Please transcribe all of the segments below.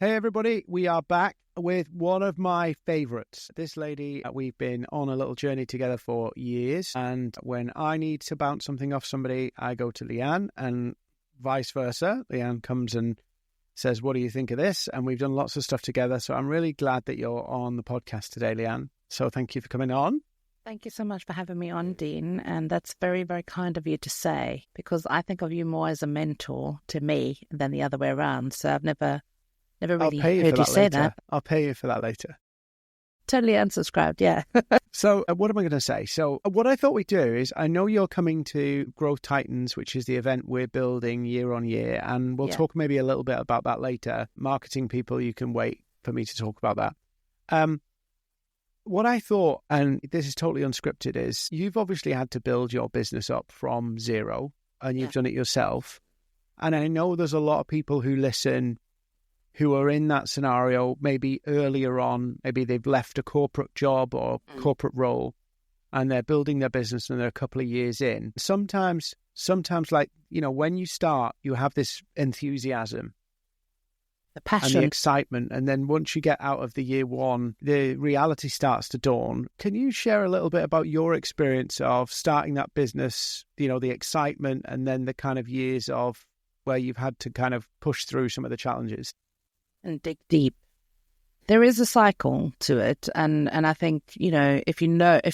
Hey everybody, we are back with one of my favorites. This lady, we've been on a little journey together for years, and when I need to bounce something off somebody, I go to Leanne, and vice versa. Leanne comes and says, what do you think of this? And we've done lots of stuff together, so I'm really glad that you're on the podcast today, Leanne. So thank you for coming on. Thank you so much for having me on, Dean. And that's very, very kind of you to say, because I think of you more as a mentor to me than the other way around. So I've never really heard you say that. I'll pay you for that later. Totally unsubscribed, yeah. So what am I going to say? So what I thought we'd do is, I know you're coming to Growth Titans, which is the event we're building year on year, and we'll talk maybe a little bit about that later. Marketing people, you can wait for me to talk about that. What I thought, and this is totally unscripted, is you've obviously had to build your business up from zero, and you've done it yourself. And I know there's a lot of people who listen who are in that scenario, maybe earlier on, maybe they've left a corporate job or corporate role, and they're building their business and they're a couple of years in. Sometimes like, you know, when you start, you have this enthusiasm, the passion, and the excitement. And then once you get out of the year one, the reality starts to dawn. Can you share a little bit about your experience of starting that business, you know, the excitement, and then the kind of years of where you've had to kind of push through some of the challenges? And dig deep. There is a cycle to it, and I think, if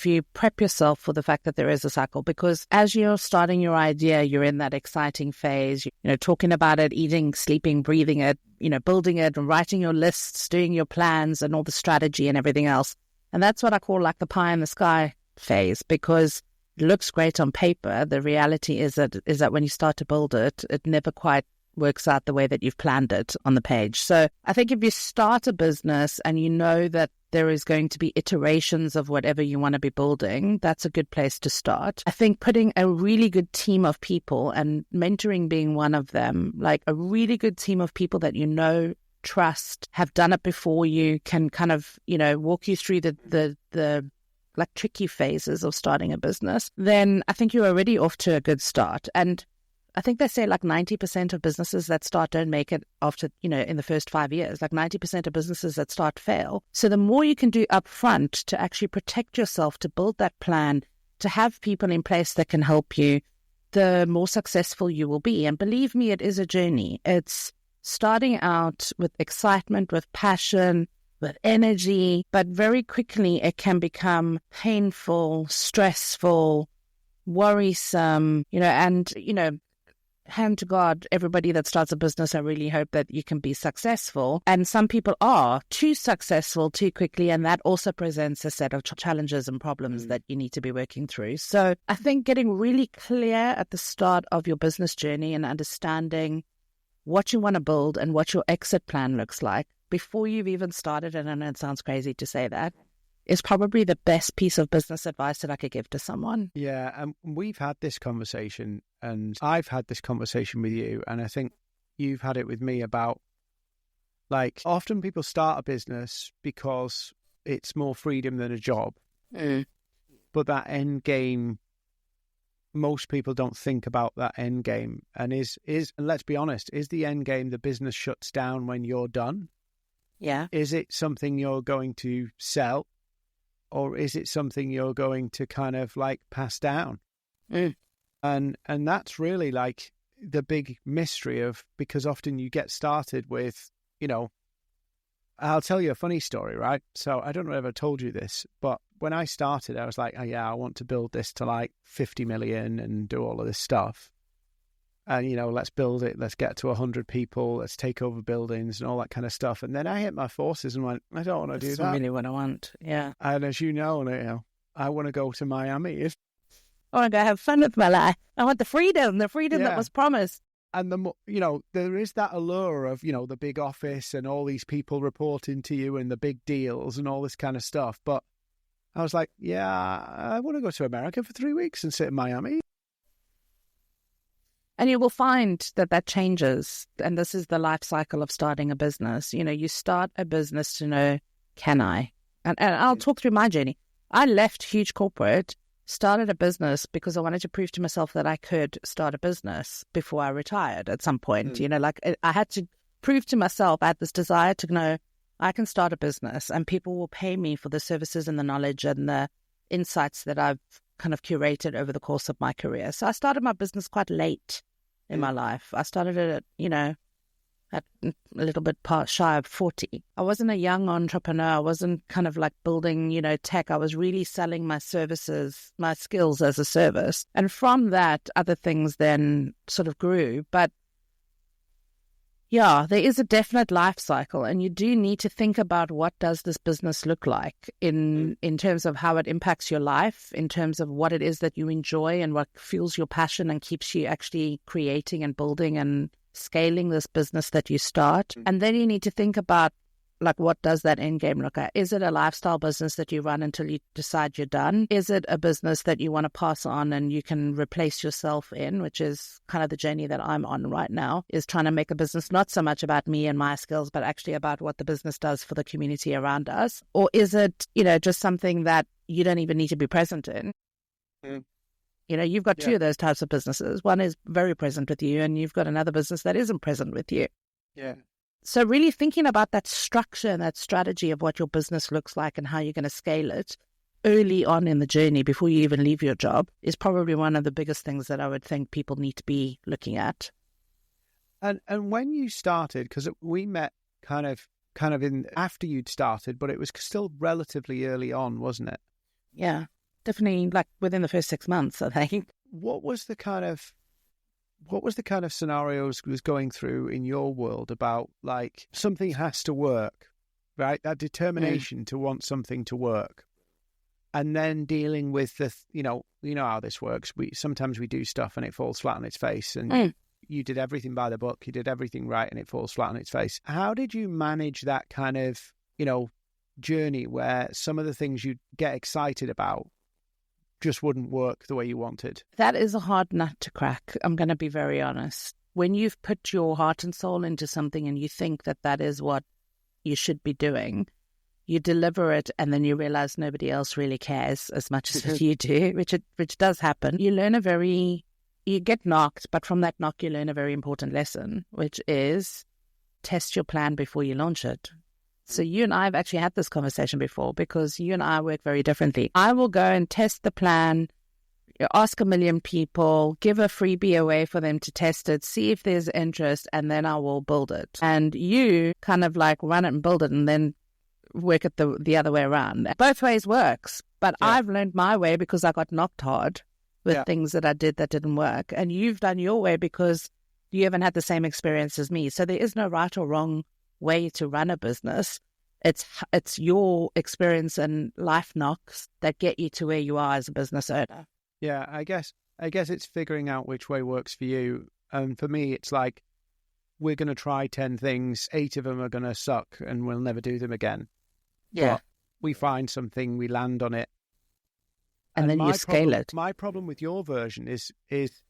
you prep yourself for the fact that there is a cycle, because as you're starting your idea, you're in that exciting phase, talking about it, eating, sleeping, breathing it, building it, and writing your lists, doing your plans and all the strategy and everything else. And that's what I call like the pie in the sky phase, because it looks great on paper. The reality is that when you start to build it, it never quite works out the way that you've planned it on the page. So I think if you start a business and you know that there is going to be iterations of whatever you want to be building, that's a good place to start. I think putting a really good team of people, and mentoring being one of them, like a really good team of people that trust, have done it before you, can kind of, walk you through the like tricky phases of starting a business, then I think you're already off to a good start. And I think they say like 90% of businesses that start don't make it after, in the first 5 years. Like 90% of businesses that start fail. So the more you can do up front to actually protect yourself, to build that plan, to have people in place that can help you, the more successful you will be. And believe me, it is a journey. It's starting out with excitement, with passion, with energy, but very quickly it can become painful, stressful, worrisome, hand to God, everybody that starts a business, I really hope that you can be successful. And some people are too successful too quickly, and that also presents a set of challenges and problems that you need to be working through. So I think getting really clear at the start of your business journey and understanding what you want to build and what your exit plan looks like before you've even started, and I know it sounds crazy to say that, is probably the best piece of business advice that I could give to someone. Yeah, and we've had this conversation, and I've had this conversation with you, and I think you've had it with me about, like, often people start a business because it's more freedom than a job. But that end game, most people don't think about that end game. And and let's be honest, is the end game the business shuts down when you're done? Yeah. Is it something you're going to sell? Or is it something you're going to kind of like pass down? And that's really like the big mystery of, because often you get started with, I'll tell you a funny story, right? So I don't know if I told you this, but when I started, I was like, oh yeah, I want to build this to like 50 million and do all of this stuff. And, let's build it. Let's get to 100 people. Let's take over buildings and all that kind of stuff. And then I hit my forces and went, I don't want to do that. That's really what I want. Yeah. And as you know, I want to go to Miami. I want to go have fun with my life. I want the freedom that was promised. And there is that allure of, the big office and all these people reporting to you and the big deals and all this kind of stuff. But I was like, yeah, I want to go to America for 3 weeks and sit in Miami. And you will find that changes. And this is the life cycle of starting a business. You start a business to know, can I? And I'll talk through my journey. I left huge corporate, started a business because I wanted to prove to myself that I could start a business before I retired at some point. I had to proved to myself, I had this desire to know I can start a business and people will pay me for the services and the knowledge and the insights that I've kind of curated over the course of my career. So I started my business quite late in my life. I started it at a little bit shy of 40. I wasn't a young entrepreneur. I wasn't kind of like building, tech. I was really selling my services, my skills as a service. And from that, other things then sort of grew. But yeah, there is a definite life cycle, and you do need to think about what does this business look like in terms of how it impacts your life, in terms of what it is that you enjoy and what fuels your passion and keeps you actually creating and building and scaling this business that you start. And then you need to think about, like, what does that end game look at? Is it a lifestyle business that you run until you decide you're done? Is it a business that you want to pass on and you can replace yourself in, which is kind of the journey that I'm on right now, is trying to make a business not so much about me and my skills, but actually about what the business does for the community around us? Or is it, just something that you don't even need to be present in? You've got two of those types of businesses. One is very present with you, and you've got another business that isn't present with you. Yeah. So really thinking about that structure and that strategy of what your business looks like and how you're going to scale it early on in the journey before you even leave your job is probably one of the biggest things that I would think people need to be looking at. And when you started, because we met kind of in after you'd started, but it was still relatively early on, wasn't it? Yeah, definitely like within the first 6 months, I think. What was the kind of scenarios was going through in your world about, like, something has to work, right? That determination to want something to work, and then dealing with the, you know how this works. Sometimes we do stuff and it falls flat on its face, and you did everything by the book, you did everything right, and it falls flat on its face. How did you manage that kind of, journey where some of the things you get excited about just wouldn't work the way you wanted? That is a hard nut to crack. I'm going to be very honest. When you've put your heart and soul into something and you think that that is what you should be doing, you deliver it and then you realize nobody else really cares as much as you do, which does happen. You get knocked, but from that knock you learn a very important lesson, which is test your plan before you launch it. So you and I have actually had this conversation before, because you and I work very differently. I will go and test the plan, ask 1 million people, give a freebie away for them to test it, see if there's interest, and then I will build it. And you kind of like run it and build it and then work it the other way around. Both ways works, but I've learned my way because I got knocked hard with things that I did that didn't work. And you've done your way because you haven't had the same experience as me. So there is no right or wrong way to run a business. It's your experience and life knocks that get you to where you are as a business owner. Yeah, I guess it's figuring out which way works for you. And for me, it's like, we're going to try 10 things, 8 of them are going to suck and we'll never do them again. Yeah. But we find something, we land on it. And then you scale it. My problem with your version is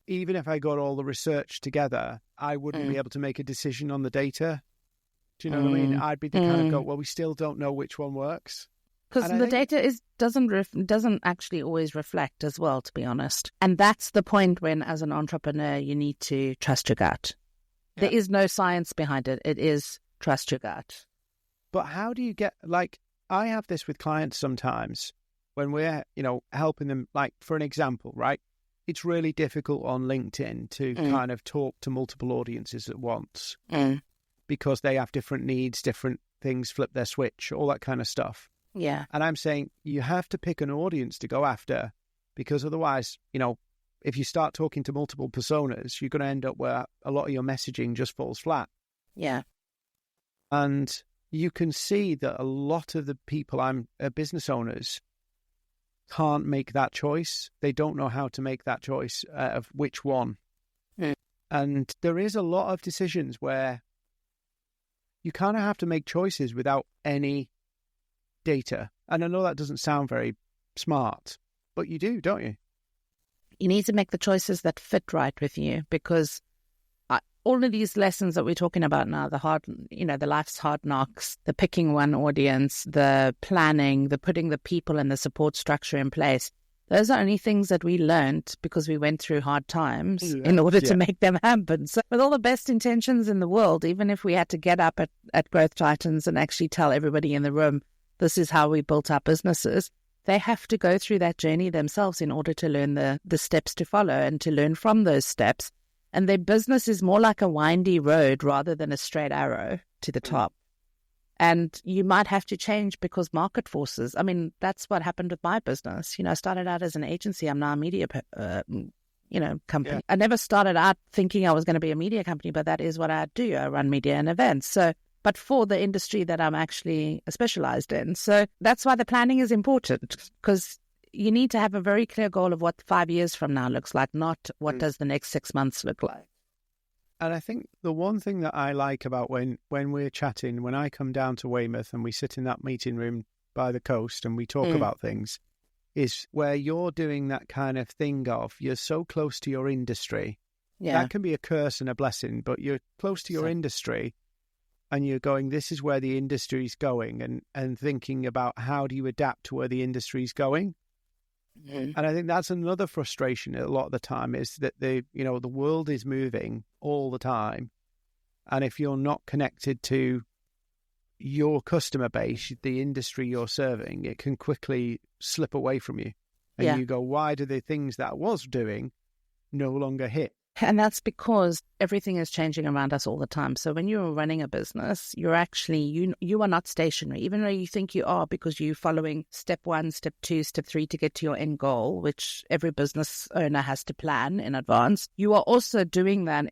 even if I got all the research together, I wouldn't be able to make a decision on the data. Do you know what I mean? I'd be the kind of go, well, we still don't know which one works. Because the data doesn't actually always reflect as well, to be honest. And that's the point when, as an entrepreneur, you need to trust your gut. Yeah. There is no science behind it. It is trust your gut. But how do you get, like, I have this with clients sometimes when we're, helping them, like, for an example, right? It's really difficult on LinkedIn to kind of talk to multiple audiences at once. Because they have different needs, different things, flip their switch, all that kind of stuff. Yeah. And I'm saying you have to pick an audience to go after, because otherwise, if you start talking to multiple personas, you're going to end up where a lot of your messaging just falls flat. Yeah. And you can see that a lot of the people business owners can't make that choice. They don't know how to make that choice of which one. And there is a lot of decisions where you kind of have to make choices without any data. And I know that doesn't sound very smart, but you do, don't you? You need to make the choices that fit right with you, because all of these lessons that we're talking about now, the life's hard knocks, the picking one audience, the planning, the putting the people and the support structure in place, Those are only things that we learned because we went through hard times in order to make them happen. So with all the best intentions in the world, even if we had to get up at Growth Titans and actually tell everybody in the room, this is how we built our businesses, they have to go through that journey themselves in order to learn the steps to follow and to learn from those steps. And their business is more like a windy road rather than a straight arrow to the top. And you might have to change because market forces. I mean, that's what happened with my business. I started out as an agency. I'm now a media, company. Yeah. I never started out thinking I was going to be a media company, but that is what I do. I run media and events. But for the industry that I'm actually specialized in. So that's why the planning is important, because you need to have a very clear goal of what 5 years from now looks like, not what does the next 6 months look like. And I think the one thing that I like about when we're chatting, when I come down to Weymouth and we sit in that meeting room by the coast and we talk about things, is where you're doing that kind of thing of you're so close to your industry. Yeah. That can be a curse and a blessing, but you're close to your industry and you're going, this is where the industry's going, and thinking about how do you adapt to where the industry's going. And I think that's another frustration a lot of the time, is that the world is moving all the time. And if you're not connected to your customer base, the industry you're serving, it can quickly slip away from you. And you go, why do the things that I was doing no longer hit? And that's because everything is changing around us all the time. So when you're running a business, you're actually, you are not stationary, even though you think you are, because you're following step 1, step 2, step 3 to get to your end goal, which every business owner has to plan in advance. You are also doing that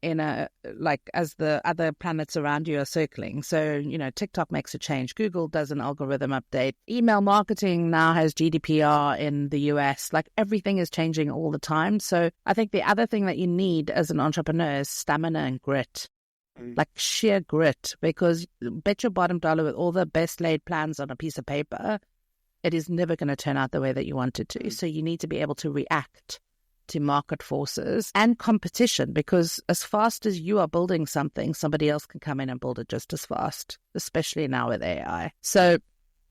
as the other planets around you are circling. So, TikTok makes a change. Google does an algorithm update. Email marketing now has GDPR in the US. Everything is changing all the time. So I think the other thing that you need as an entrepreneur is stamina and grit, sheer grit, because bet your bottom dollar with all the best laid plans on a piece of paper, it is never going to turn out the way that you want it to. So you need to be able to react to market forces and competition, because as fast as you are building something, somebody else can come in and build it just as fast, especially now with AI. So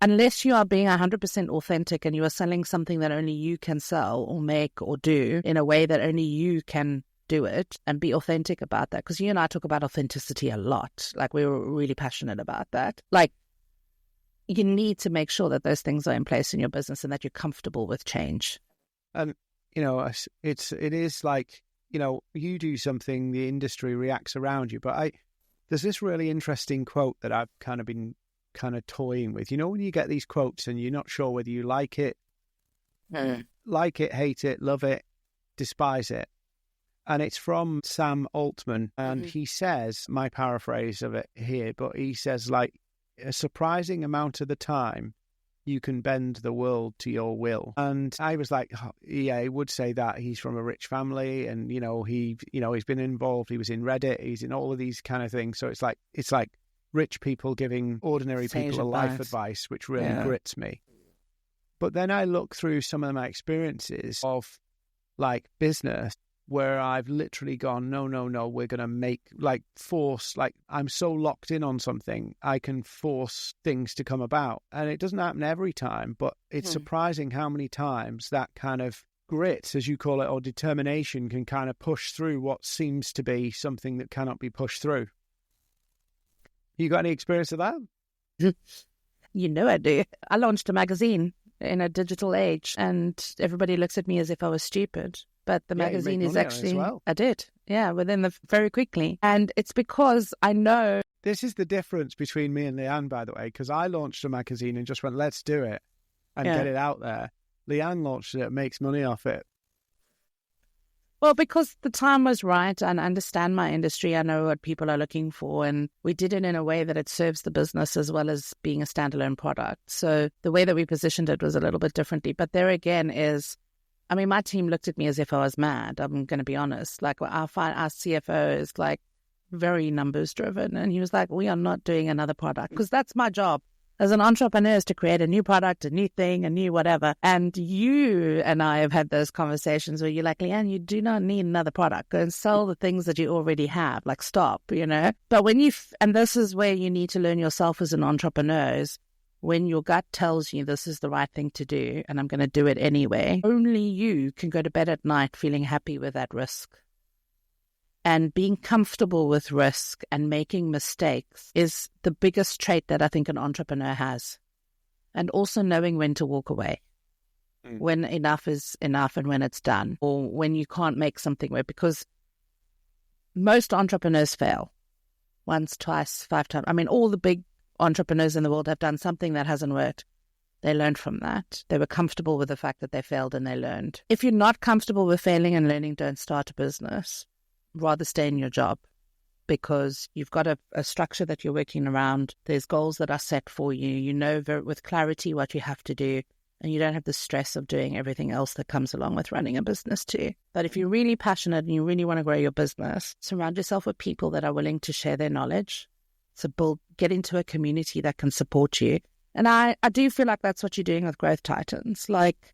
unless you are being 100% authentic and you are selling something that only you can sell or make or do in a way that only you can do it, and be authentic about that, because you and I talk about authenticity a lot. We're really passionate about that. You need to make sure that those things are in place in your business and that you're comfortable with change. And it is you do something, the industry reacts around you. But there's this really interesting quote that I've kind of been toying with. When you get these quotes and you're not sure whether you like it, hate it, love it, despise it. And it's from Sam Altman, and he says, my paraphrase of it here, but he says, a surprising amount of the time, you can bend the world to your will. And I was like, he would say that. He's from a rich family, and, he's been involved. He was in Reddit. He's in all of these kind of things. So it's like rich people giving ordinary people a life advice, which really grits me. But then I look through some of my experiences of business, where I've literally gone, no, we're going to make, force, I'm so locked in on something, I can force things to come about. And it doesn't happen every time, but it's surprising how many times that kind of grit, as you call it, or determination can kind of push through what seems to be something that cannot be pushed through. You got any experience of that? I do. I launched a magazine in a digital age, and everybody looks at me as if I was stupid. But the magazine is actually, I did, very quickly. And it's because I know. This is the difference between me and Leanne, by the way, because I launched a magazine and just went, let's do it and get it out there. Leanne launched it, makes money off it. Well, because the time was right, and I understand my industry. I know what people are looking for, and we did it in a way that it serves the business as well as being a standalone product. So the way that we positioned it was a little bit differently. But there again is, my team looked at me as if I was mad. I'm going to be honest. Our CFO is very numbers driven. And he was like, we are not doing another product, because that's my job as an entrepreneur, is to create a new product, a new thing, a new whatever. And you and I have had those conversations where you're like, Leanne, you do not need another product. Go and sell the things that you already have. Stop, But when and this is where you need to learn yourself as an entrepreneur, is when your gut tells you this is the right thing to do and I'm going to do it anyway, only you can go to bed at night feeling happy with that risk. And being comfortable with risk and making mistakes is the biggest trait that I think an entrepreneur has. And also knowing when to walk away, when enough is enough and when it's done, or when you can't make something work. Because most entrepreneurs fail once, twice, 5 times. I mean, all the big entrepreneurs in the world have done something that hasn't worked. They learned from that. They were comfortable with the fact that they failed and they learned. If you're not comfortable with failing and learning, don't start a business. Rather stay in your job, because you've got a structure that you're working around. There's goals that are set for you. You know with clarity what you have to do, and you don't have the stress of doing everything else that comes along with running a business too. But if you're really passionate and you really want to grow your business, surround yourself with people that are willing to share their knowledge. So get into a community that can support you. And I do feel like that's what you're doing with Growth Titans. Like,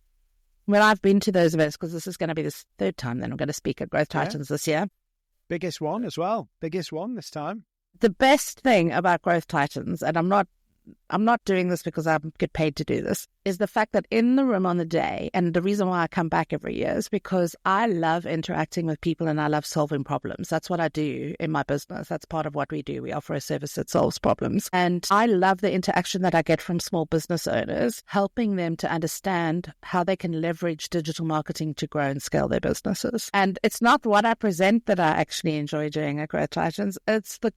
when I've been to those events, because this is going to be the 3rd time then I'm going to speak at Growth Titans this year. Biggest one as well. Biggest one this time. The best thing about Growth Titans, and I'm not doing this because I get paid to do this, is the fact that in the room on the day, and the reason why I come back every year is because I love interacting with people and I love solving problems. That's what I do in my business. That's part of what we do. We offer a service that solves problems. And I love the interaction that I get from small business owners, helping them to understand how they can leverage digital marketing to grow and scale their businesses. And it's not what I present that I actually enjoy doing at Growth Titans. It's the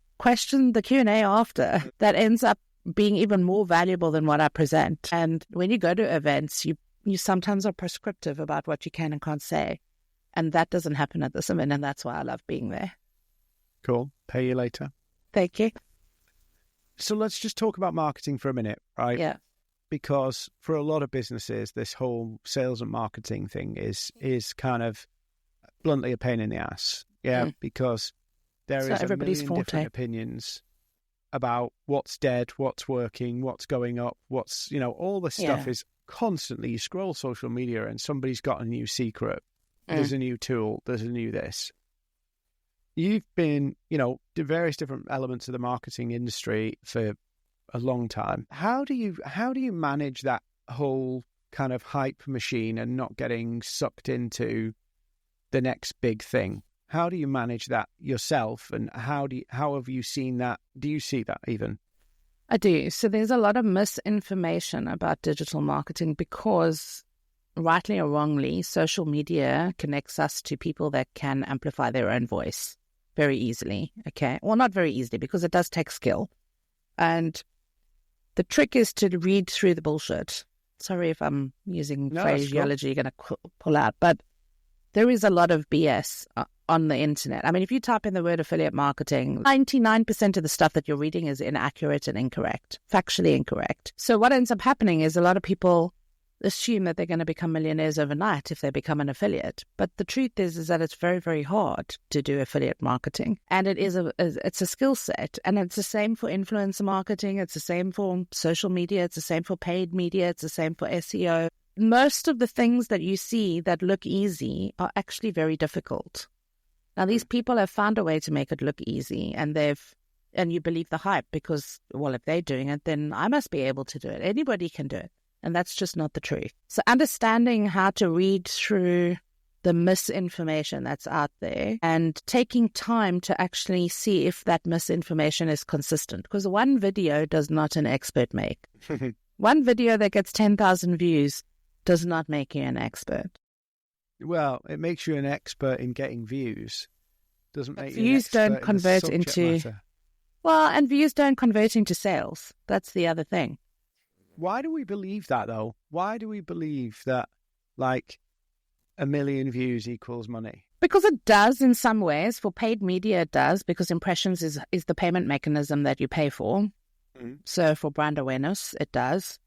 Q&A after that ends up being even more valuable than what I present. And when you go to events, you sometimes are prescriptive about what you can and can't say. And that doesn't happen at this event, and that's why I love being there. Cool. Pay you later. Thank you. So let's just talk about marketing for a minute, right? Yeah. Because for a lot of businesses, this whole sales and marketing thing is kind of bluntly a pain in the ass. Yeah, because there is a million different opinions about what's dead, what's working, what's going up, what's, all this stuff is constantly, you scroll social media and somebody's got a new secret. There's a new tool, there's a new this. You've been, to various different elements of the marketing industry for a long time. How do you manage that whole kind of hype machine and not getting sucked into the next big thing? How do you manage that yourself, and how have you seen that? Do you see that even? I do. So there's a lot of misinformation about digital marketing because, rightly or wrongly, social media connects us to people that can amplify their own voice very easily. Okay. Well, not very easily, because it does take skill. And the trick is to read through the bullshit. Sorry if I'm using phraseology you're going to pull out, but there is a lot of BS on the internet. I mean, if you type in the word affiliate marketing, 99% of the stuff that you're reading is inaccurate and incorrect, factually incorrect. So what ends up happening is a lot of people assume that they're going to become millionaires overnight if they become an affiliate. But the truth is that it's very, very hard to do affiliate marketing. And it's a skill set. And it's the same for influencer marketing. It's the same for social media. It's the same for paid media. It's the same for SEO. Most of the things that you see that look easy are actually very difficult. Now, these people have found a way to make it look easy, and you believe the hype because, well, if they're doing it, then I must be able to do it. Anybody can do it. And that's just not the truth. So understanding how to read through the misinformation that's out there and taking time to actually see if that misinformation is consistent. Because one video does not an expert make. One video that gets 10,000 views does not make you an expert. Well, it makes you an expert in getting views. Doesn't make you views an expert don't convert in the subject into matter. Well, and views don't convert into sales. That's the other thing. Why do we believe that, though? Why do we believe that, like, 1 million views equals money? Because it does in some ways. For paid media, it does, because impressions is the payment mechanism that you pay for. So for brand awareness, it does.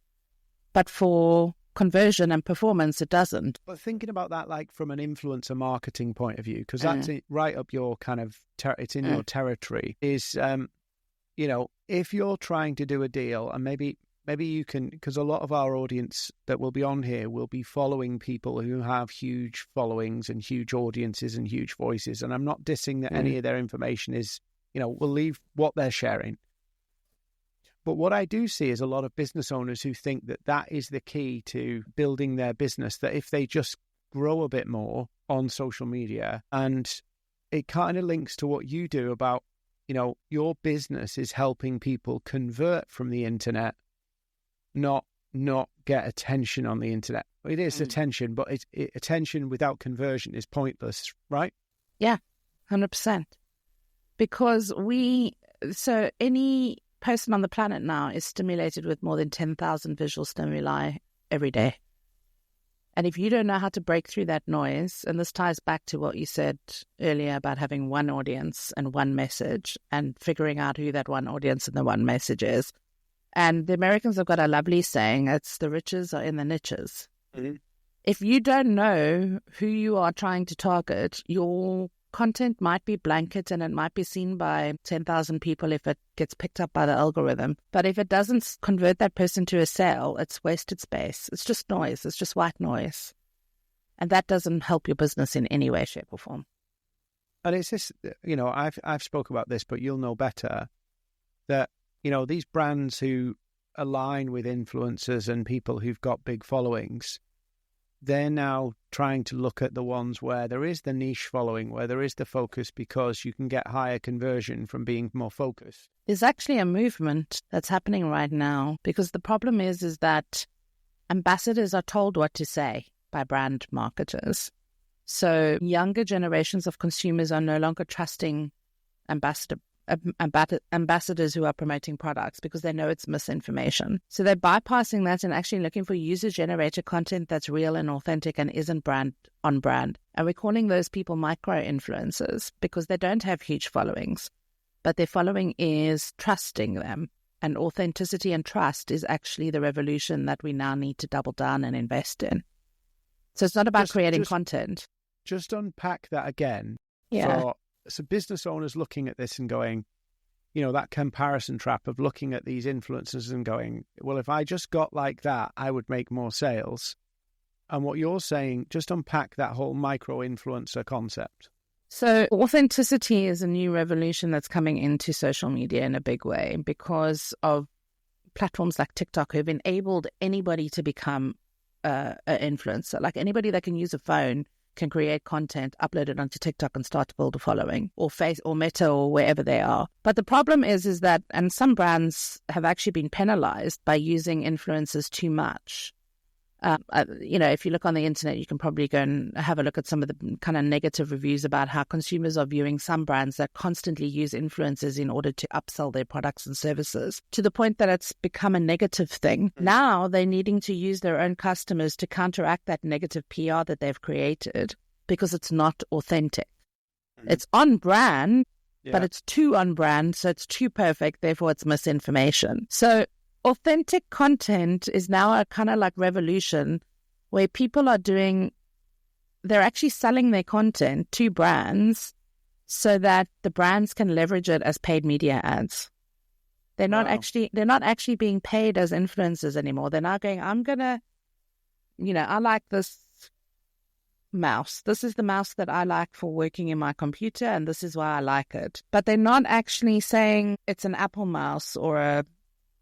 But for conversion and performance, it doesn't. But thinking about that, like, from an influencer marketing point of view, because that's right up your kind of, it's in your territory, is, if you're trying to do a deal, and maybe you can, because a lot of our audience that will be on here will be following people who have huge followings and huge audiences and huge voices. And I'm not dissing that any of their information is, will leave what they're sharing. But what I do see is a lot of business owners who think that that is the key to building their business, that if they just grow a bit more on social media, and it kind of links to what you do about, your business is helping people convert from the internet, not get attention on the internet. It is attention, but attention without conversion is pointless, right? Yeah, 100%. Because any person on the planet now is stimulated with more than 10,000 visual stimuli every day. And if you don't know how to break through that noise, and this ties back to what you said earlier about having one audience and one message and figuring out who that one audience and the one message is. And the Americans have got a lovely saying, it's the riches are in the niches. Mm-hmm. If you don't know who you are trying to target, your content might be blanket and it might be seen by 10,000 people if it gets picked up by the algorithm. But if it doesn't convert that person to a sale, it's wasted space. It's just noise. It's just white noise. And that doesn't help your business in any way, shape or form. And it's this, I've spoke about this, but you'll know better that, these brands who align with influencers and people who've got big followings, they're now trying to look at the ones where there is the niche following, where there is the focus, because you can get higher conversion from being more focused. There's actually a movement that's happening right now, because the problem is that ambassadors are told what to say by brand marketers. So younger generations of consumers are no longer trusting ambassadors who are promoting products because they know it's misinformation. So they're bypassing that and actually looking for user-generated content that's real and authentic and isn't brand on brand. And we're calling those people micro-influencers because they don't have huge followings, but their following is trusting them. And authenticity and trust is actually the revolution that we now need to double down and invest in. So it's not about creating content. Just unpack that again. Yeah. So business owners looking at this and going, that comparison trap of looking at these influencers and going, well, if I just got like that, I would make more sales. And what you're saying, just unpack that whole micro-influencer concept. So authenticity is a new revolution that's coming into social media in a big way because of platforms like TikTok who've enabled anybody to become an influencer. Like anybody that can use a phone can create content, upload it onto TikTok and start to build a following, or Face or Meta or wherever they are. But the problem is that, and some brands have actually been penalized by using influencers too much. If you look on the internet, you can probably go and have a look at some of the kind of negative reviews about how consumers are viewing some brands that constantly use influencers in order to upsell their products and services, to the point that it's become a negative thing. Now they're needing to use their own customers to counteract that negative PR that they've created because it's not authentic. It's on brand, but it's too on brand, so it's too perfect, therefore it's misinformation. So authentic content is now a kind of like revolution where people are they're actually selling their content to brands so that the brands can leverage it as paid media ads. They're not actually being paid as influencers anymore. They're now going, I like this mouse. This is the mouse that I like for working in my computer, and this is why I like it. But they're not actually saying it's an Apple mouse or a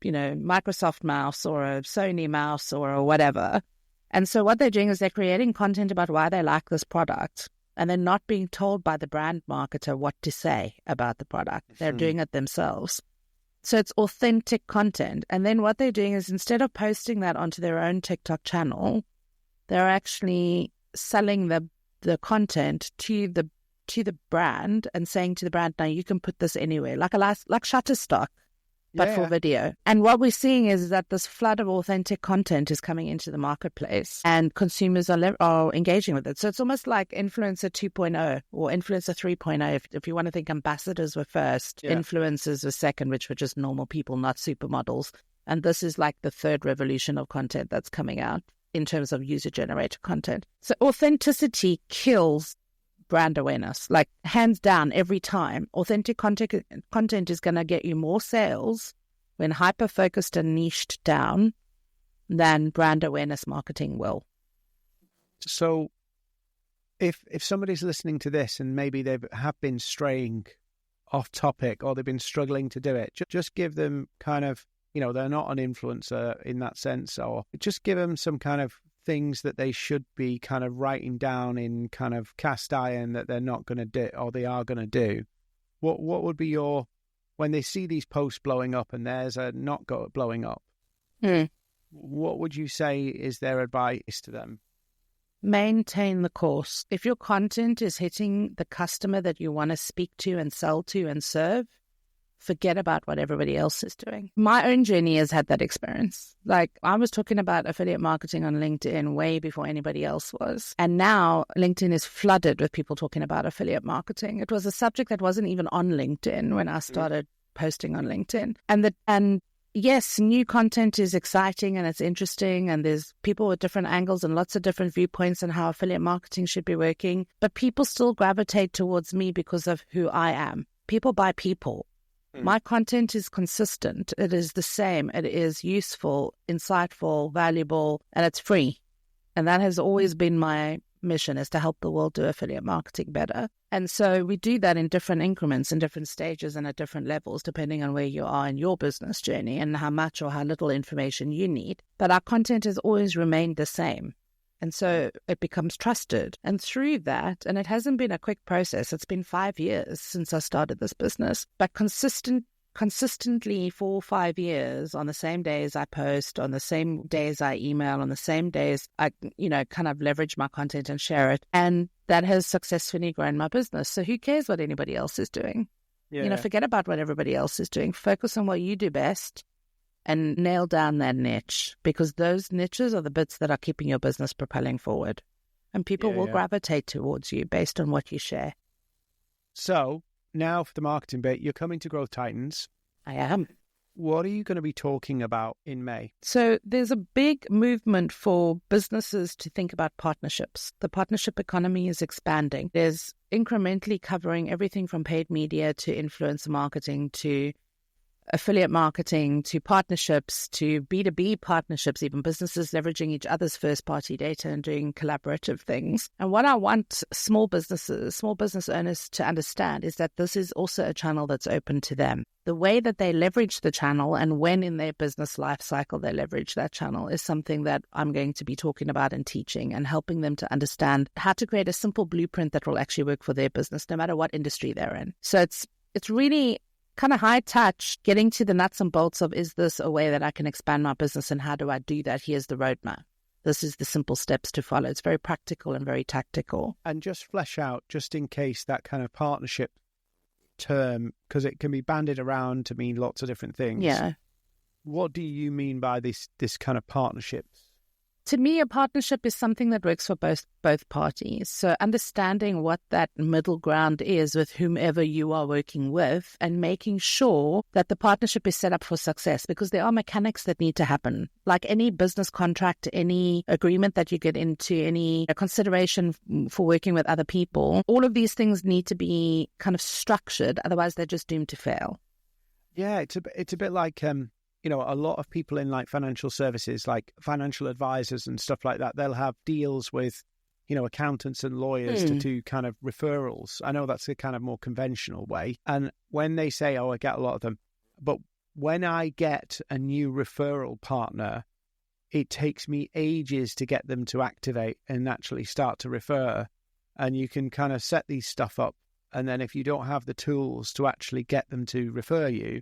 Microsoft mouse or a Sony mouse or a whatever. And so what they're doing is they're creating content about why they like this product, and they're not being told by the brand marketer what to say about the product. They're doing it themselves. So it's authentic content. And then what they're doing is instead of posting that onto their own TikTok channel, they're actually selling the content to the brand and saying to the brand, now you can put this anywhere, like Shutterstock, but for video. And what we're seeing is that this flood of authentic content is coming into the marketplace and consumers are engaging with it. So it's almost like Influencer 2.0 or Influencer 3.0. If you want to think ambassadors were first, influencers were second, which were just normal people, not supermodels. And this is like the third revolution of content that's coming out in terms of user-generated content. So authenticity kills brand awareness, like hands down every time. Authentic content is going to get you more sales when hyper-focused and niched down than brand awareness marketing will. So if somebody's listening to this and maybe they have been straying off topic or they've been struggling to do it, just give them kind of they're not an influencer in that sense, or just give them some kind of things that they should be kind of writing down in kind of cast iron that they're not going to do or they are going to do. What would be your, when they see these posts blowing up and theirs are not blowing up, what would you say is their advice to them? Maintain the course. If your content is hitting the customer that you want to speak to and sell to and serve, forget about what everybody else is doing. My own journey has had that experience. Like, I was talking about affiliate marketing on LinkedIn way before anybody else was. And now LinkedIn is flooded with people talking about affiliate marketing. It was a subject that wasn't even on LinkedIn when I started posting on LinkedIn. And yes, new content is exciting and it's interesting, and there's people with different angles and lots of different viewpoints on how affiliate marketing should be working. But people still gravitate towards me because of who I am. People buy people. My content is consistent. It is the same. It is useful, insightful, valuable, and it's free. And that has always been my mission, is to help the world do affiliate marketing better. And so we do that in different increments, in different stages and at different levels, depending on where you are in your business journey and how much or how little information you need. But our content has always remained the same. And so it becomes trusted. And through that, and it hasn't been a quick process, it's been 5 years since I started this business, but consistently for 5 years, on the same days I post, on the same days I email, on the same days I, kind of leverage my content and share it. And that has successfully grown my business. So who cares what anybody else is doing? Yeah. Forget about what everybody else is doing. Focus on what you do best and nail down that niche, because those niches are the bits that are keeping your business propelling forward. And people will gravitate towards you based on what you share. So now for the marketing bit, you're coming to Growth Titans. I am. What are you going to be talking about in May? So there's a big movement for businesses to think about partnerships. The partnership economy is expanding. There's incrementally covering everything from paid media to influencer marketing to affiliate marketing to partnerships to B2B partnerships, even businesses leveraging each other's first-party data and doing collaborative things. And what I want small business owners to understand is that this is also a channel that's open to them. The way that they leverage the channel and when in their business life cycle they leverage that channel is something that I'm going to be talking about and teaching and helping them to understand how to create a simple blueprint that will actually work for their business, no matter what industry they're in. So it's really kind of high touch, getting to the nuts and bolts of, is this a way that I can expand my business and how do I do that? Here's the roadmap. This is the simple steps to follow. It's very practical and very tactical. And just flesh out, just in case, that kind of partnership term, because it can be bandied around to mean lots of different things. Yeah. What do you mean by this kind of partnerships? To me, a partnership is something that works for both parties. So understanding what that middle ground is with whomever you are working with and making sure that the partnership is set up for success, because there are mechanics that need to happen. Like any business contract, any agreement that you get into, any consideration for working with other people, all of these things need to be kind of structured. Otherwise, they're just doomed to fail. Yeah, it's a bit like a lot of people in like financial services, like financial advisors and stuff like that, they'll have deals with, accountants and lawyers to do kind of referrals. I know that's a kind of more conventional way. And when they say, I get a lot of them, but when I get a new referral partner, it takes me ages to get them to activate and actually start to refer. And you can kind of set these stuff up. And then if you don't have the tools to actually get them to refer you,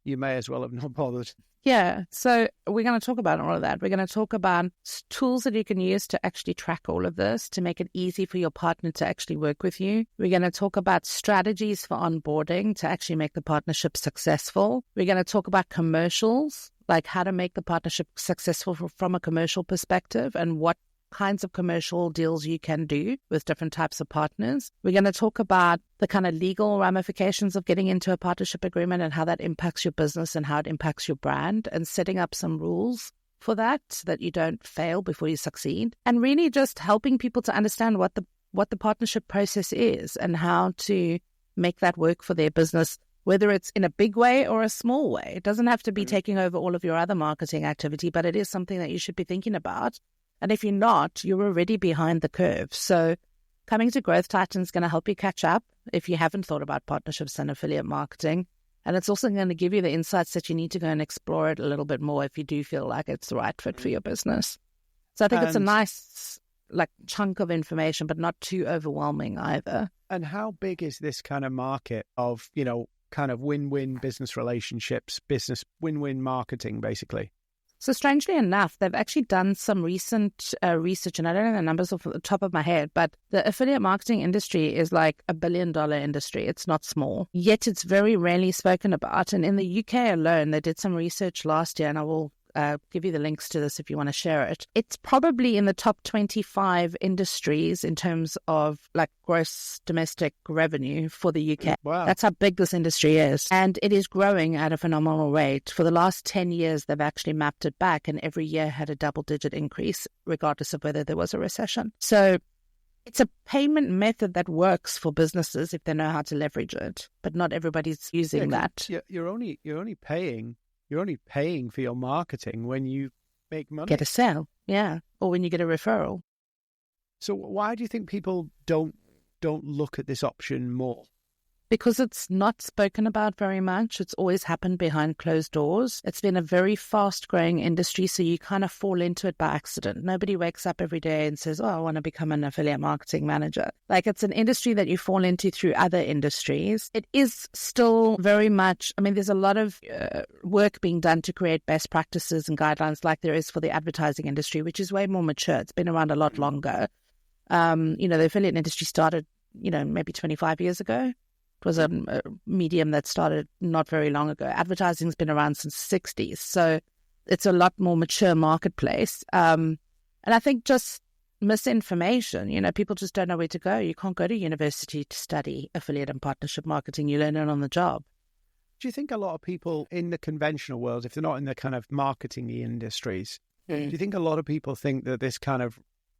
you may as well have not bothered. Yeah, so we're going to talk about all of that. We're going to talk about tools that you can use to actually track all of this, to make it easy for your partner to actually work with you. We're going to talk about strategies for onboarding to actually make the partnership successful. We're going to talk about commercials, like how to make the partnership successful from a commercial perspective and what kinds of commercial deals you can do with different types of partners. We're going to talk about the kind of legal ramifications of getting into a partnership agreement and how that impacts your business and how it impacts your brand, and setting up some rules for that so that you don't fail before you succeed, and really just helping people to understand what the partnership process is and how to make that work for their business, whether it's in a big way or a small way. It doesn't have to be taking over all of your other marketing activity, but it is something that you should be thinking about. And if you're not, you're already behind the curve. So coming to Growth Titan is going to help you catch up if you haven't thought about partnerships and affiliate marketing, And it's also going to give you the insights that you need to go and explore it a little bit more if you do feel like it's the right fit for your business. So I think it's a nice chunk of information, but not too overwhelming either. And how big is this kind of market of, kind of win-win business relationships, business win-win marketing, basically? So strangely enough, they've actually done some recent research, and I don't know the numbers off the top of my head, but the affiliate marketing industry is like $1 billion industry. It's not small, yet it's very rarely spoken about. And in the UK alone, they did some research last year, and I will give you the links to this if you want to share it. It's probably in the top 25 industries in terms of gross domestic revenue for the UK. Wow. That's how big this industry is. And it is growing at a phenomenal rate. For the last 10 years, they've actually mapped it back, and every year had a double-digit increase, regardless of whether there was a recession. So it's a payment method that works for businesses if they know how to leverage it, but not everybody's using that. You're only paying for your marketing when you make money. Get a sale, yeah, or when you get a referral. So why do you think people don't look at this option more? Because it's not spoken about very much. It's always happened behind closed doors. It's been a very fast-growing industry, so you kind of fall into it by accident. Nobody wakes up every day and says, I want to become an affiliate marketing manager. It's an industry that you fall into through other industries. It is still very much, there's a lot of work being done to create best practices and guidelines like there is for the advertising industry, which is way more mature. It's been around a lot longer. The affiliate industry started, maybe 25 years ago. It was a medium that started not very long ago. Advertising's been around since the 60s, so it's a lot more mature marketplace. And I think just misinformation, people just don't know where to go. You can't go to university to study affiliate and partnership marketing. You learn it on the job. Do you think a lot of people in the conventional world, if they're not in the kind of marketing industries, do you think a lot of people think that this kind of,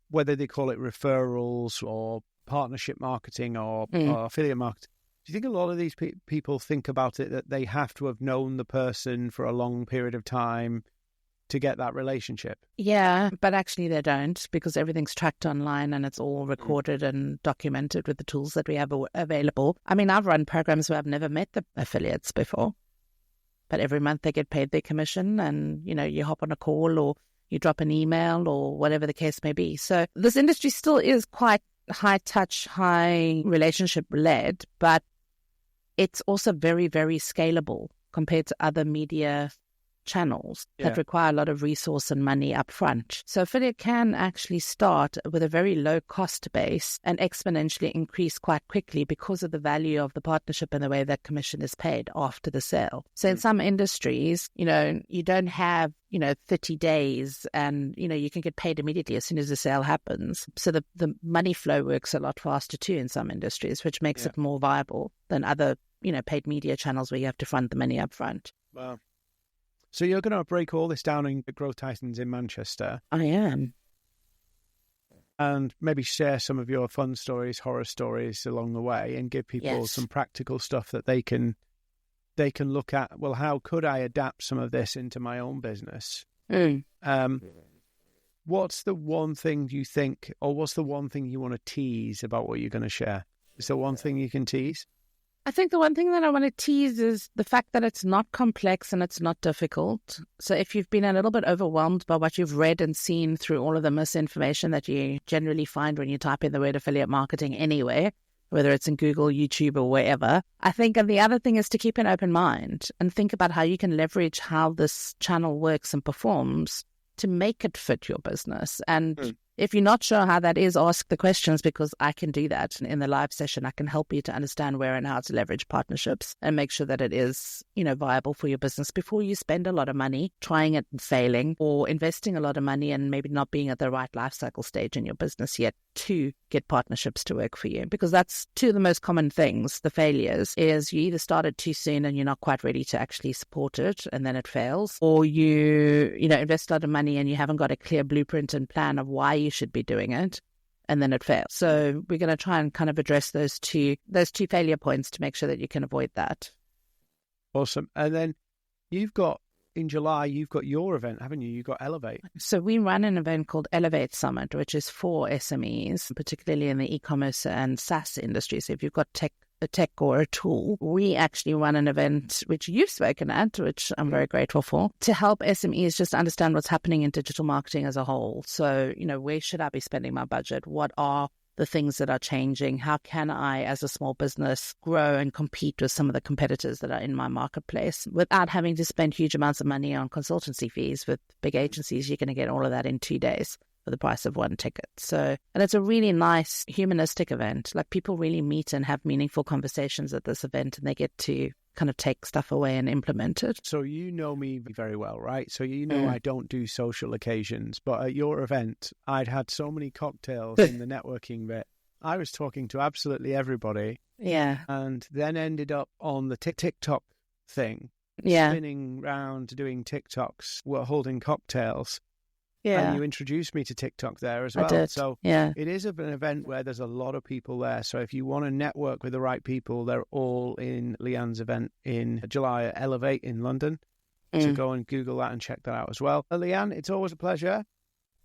whether they call it referrals or partnership marketing or affiliate marketing, do you think a lot of these people think about it that they have to have known the person for a long period of time to get that relationship? Yeah, but actually they don't, because everything's tracked online and it's all recorded and documented with the tools that we have available. I've run programs where I've never met the affiliates before, but every month they get paid their commission, and, you hop on a call or you drop an email or whatever the case may be. So this industry still is quite high touch, high relationship led, but it's also very, very scalable compared to other media channels that require a lot of resource and money up front. So affiliate can actually start with a very low cost base and exponentially increase quite quickly because of the value of the partnership and the way that commission is paid after the sale. So in some industries, you don't have 30 days and, you can get paid immediately as soon as the sale happens. So the money flow works a lot faster too in some industries, which makes it more viable than other, paid media channels where you have to front the money up front. Wow. So you're going to break all this down in the Growth Titans in Manchester. I am. And maybe share some of your fun stories, horror stories along the way, and give people some practical stuff that they can look at. Well, how could I adapt some of this into my own business? What's the one thing you think, or what's the one thing you want to tease about what you're going to share? Is there one thing you can tease? I think the one thing that I want to tease is the fact that it's not complex and it's not difficult. So if you've been a little bit overwhelmed by what you've read and seen through all of the misinformation that you generally find when you type in the word affiliate marketing anywhere, whether it's in Google, YouTube, or wherever, I think the other thing is to keep an open mind and think about how you can leverage how this channel works and performs to make it fit your business. And if you're not sure how that is, ask the questions, because I can do that. And in the live session, I can help you to understand where and how to leverage partnerships and make sure that it is, viable for your business before you spend a lot of money trying it and failing, or investing a lot of money and maybe not being at the right life cycle stage in your business yet to get partnerships to work for you. Because that's two of the most common things, the failures, is you either started too soon and you're not quite ready to actually support it and then it fails, or you invest a lot of money and you haven't got a clear blueprint and plan of why you should be doing it, and then it fails. So we're going to try and kind of address those two failure points to make sure that you can avoid that. Awesome. And then in July, you've got your event, haven't you? You've got Elevate. So we run an event called Elevate Summit, which is for SMEs, particularly in the e-commerce and SaaS industry. So if you've got tech a tech or a tool. We actually run an event, which you've spoken at, which I'm very grateful for, to help SMEs just understand what's happening in digital marketing as a whole. So, where should I be spending my budget? What are the things that are changing? How can I, as a small business, grow and compete with some of the competitors that are in my marketplace without having to spend huge amounts of money on consultancy fees? With big agencies, you're going to get all of that in 2 days for the price of one ticket. So, and it's a really nice humanistic event. Like, people really meet and have meaningful conversations at this event, and they get to kind of take stuff away and implement it. So you know me very well, right? So I don't do social occasions, but at your event, I'd had so many cocktails in the networking bit. I was talking to absolutely everybody. Yeah. And then ended up on the TikTok thing. Yeah. Spinning round doing TikToks, holding cocktails. Yeah. And you introduced me to TikTok there as well. I did. So yeah. It is an event where there's a lot of people there. So if you want to network with the right people, they're all in Leanne's event in July at Elevate in London. So go and Google that and check that out as well. Leanne, it's always a pleasure.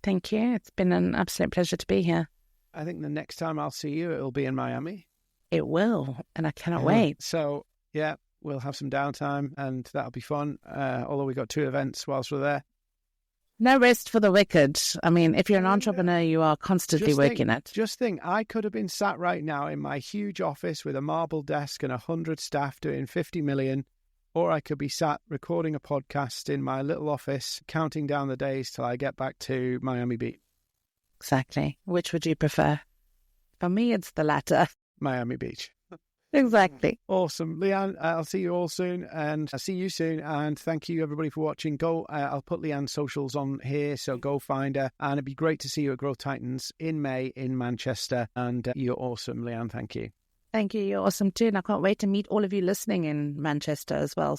Thank you. It's been an absolute pleasure to be here. I think the next time I'll see you, it'll be in Miami. It will. And I cannot wait. So, yeah, we'll have some downtime and that'll be fun. Although we got 2 events whilst we're there. No rest for the wicked. I mean, if you're an entrepreneur, you are constantly working it. Just think, I could have been sat right now in my huge office with a marble desk and 100 staff doing 50 million, or I could be sat recording a podcast in my little office, counting down the days till I get back to Miami Beach. Exactly. Which would you prefer? For me, it's the latter. Miami Beach. Exactly. Awesome. Leanne, I'll see you all soon, and I'll see you soon. And thank you, everybody, for watching. I'll put Leanne's socials on here, so go find her. And it'd be great to see you at Growth Titans in May in Manchester. And you're awesome, Leanne. Thank you. Thank you. You're awesome too. And I can't wait to meet all of you listening in Manchester as well.